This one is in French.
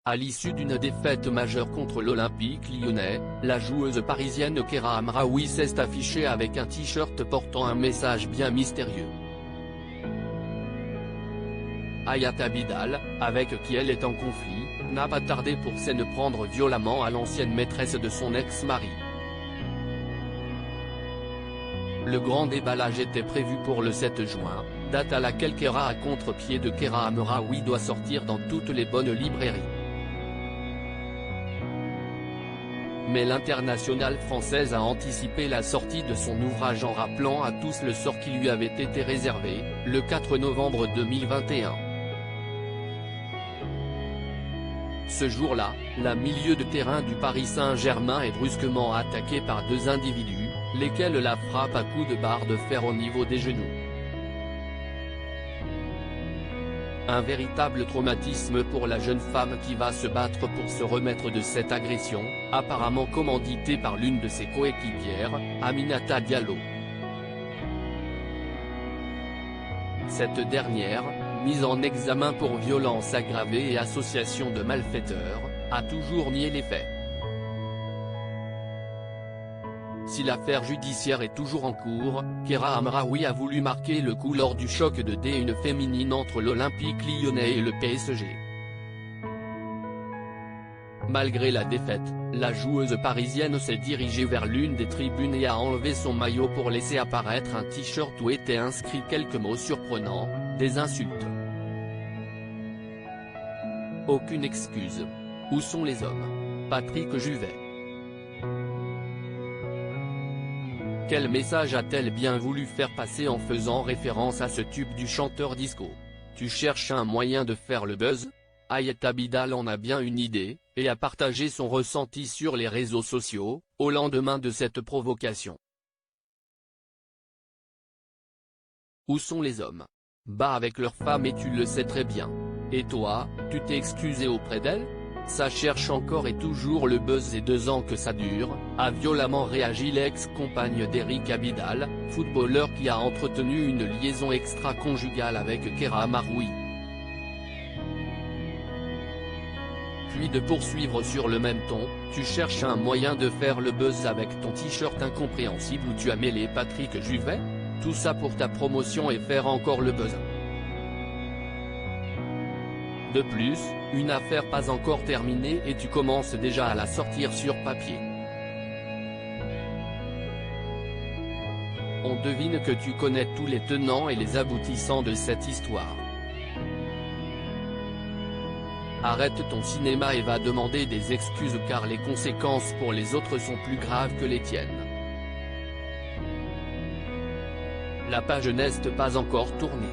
À l'issue d'une défaite majeure contre l'Olympique lyonnais, la joueuse parisienne Keira Hamraoui s'est affichée avec un t-shirt portant un message bien mystérieux. Hayat Abidal, avec qui elle est en conflit, n'a pas tardé pour s'en prendre violemment à l'ancienne maîtresse de son ex-mari. Le grand déballage était prévu pour le 7 juin, date à laquelle Keira à contre-pied de Keira Hamraoui doit sortir dans toutes les bonnes librairies. Mais l'internationale française a anticipé la sortie de son ouvrage en rappelant à tous le sort qui lui avait été réservé, le 4 novembre 2021. Ce jour-là, la milieu de terrain du Paris Saint-Germain est brusquement attaquée par deux individus, lesquels la frappent à coups de barre de fer au niveau des genoux. Un véritable traumatisme pour la jeune femme qui va se battre pour se remettre de cette agression, apparemment commanditée par l'une de ses coéquipières, Aminata Diallo. Cette dernière, mise en examen pour violence aggravée et association de malfaiteurs, a toujours nié les faits. Si l'affaire judiciaire est toujours en cours, Keira Hamraoui a voulu marquer le coup lors du choc de D1 féminine entre l'Olympique lyonnais et le PSG. Malgré la défaite, la joueuse parisienne s'est dirigée vers l'une des tribunes et a enlevé son maillot pour laisser apparaître un t-shirt où étaient inscrits quelques mots surprenants, des insultes. Aucune excuse. Où sont les hommes? Patrick Juvet. Quel message a-t-elle bien voulu faire passer en faisant référence à ce tube du chanteur disco? Tu cherches un moyen de faire le buzz? Hayat Abidal en a bien une idée, et a partagé son ressenti sur les réseaux sociaux, au lendemain de cette provocation. Où sont les hommes? Bah avec leurs femmes et tu le sais très bien. Et toi, tu t'es excusé auprès d'elles? Ça cherche encore et toujours le buzz et 2 ans que ça dure, a violemment réagi l'ex-compagne d'Eric Abidal, footballeur qui a entretenu une liaison extra-conjugale avec Keira Hamraoui. Puis de poursuivre sur le même ton, tu cherches un moyen de faire le buzz avec ton t-shirt incompréhensible où tu as mêlé Patrick Juvet? Tout ça pour ta promotion et faire encore le buzz. De plus, une affaire pas encore terminée et tu commences déjà à la sortir sur papier. On devine que tu connais tous les tenants et les aboutissants de cette histoire. Arrête ton cinéma et va demander des excuses car les conséquences pour les autres sont plus graves que les tiennes. La page n'est pas encore tournée.